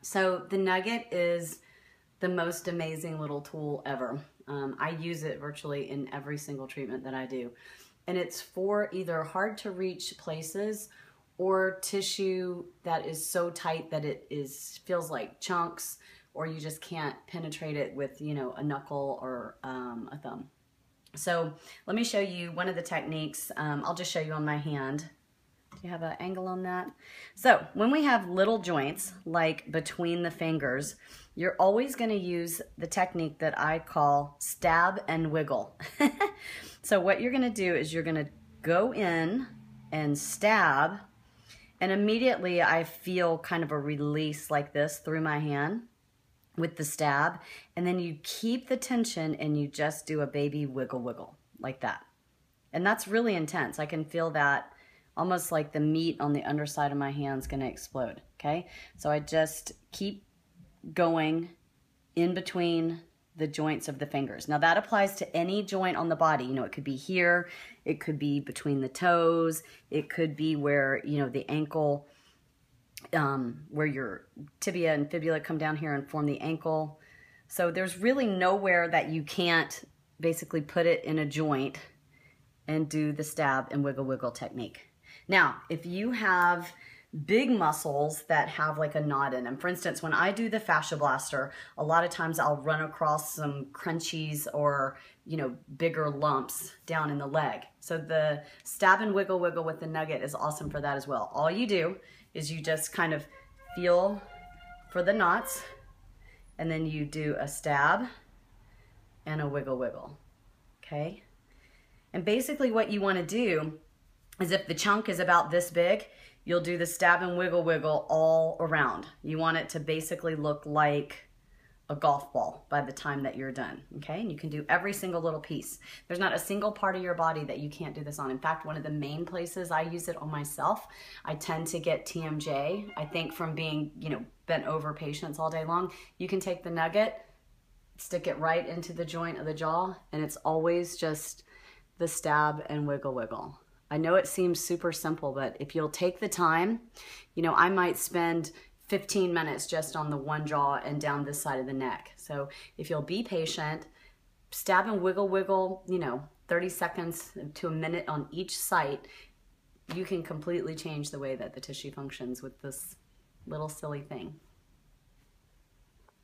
So the Nugget is the most amazing little tool ever. I use it virtually in every single treatment that I do. And it's for either hard to reach places or tissue that is so tight that it feels like chunks, or you just can't penetrate it with, you know, a knuckle or a thumb. So let me show you one of the techniques. I'll just show you on my hand. Do you have an angle on that? So when we have little joints, like between the fingers, you're always going to use the technique that I call stab and wiggle. So what you're going to do is you're going to go in and stab, and immediately I feel kind of a release like this through my hand with the stab, and then you keep the tension and you just do a baby wiggle wiggle like that. And that's really intense. I can feel that almost like the meat on the underside of my hand's gonna explode, okay? So I just keep going in between the joints of the fingers. Now that applies to any joint on the body. You know, it could be here, it could be between the toes, it could be where, you know, the ankle, where your tibia and fibula come down here and form the ankle. So there's really nowhere that you can't basically put it in a joint and do the stab and wiggle wiggle technique. Now, if you have big muscles that have like a knot in them, for instance, when I do the fascia blaster, a lot of times I'll run across some crunchies or, you know, bigger lumps down in the leg. So the stab and wiggle wiggle with the Nugget is awesome for that as well. All you do is you just kind of feel for the knots, and then you do a stab and a wiggle wiggle, okay? And basically what you want to do is, if the chunk is about this big, you'll do the stab and wiggle wiggle all around. You want it to basically look like a golf ball by the time that you're done, okay? And you can do every single little piece. There's not a single part of your body that you can't do this on. In fact, one of the main places I use it on myself, I tend to get TMJ. I think from being, you know, bent over patients all day long, you can take the Nugget, stick it right into the joint of the jaw, and it's always just the stab and wiggle wiggle. I know it seems super simple, but if you'll take the time, you know, I might spend 15 minutes just on the one jaw and down this side of the neck. So if you'll be patient, stab and wiggle wiggle, you know, 30 seconds to a minute on each site, you can completely change the way that the tissue functions with this little silly thing.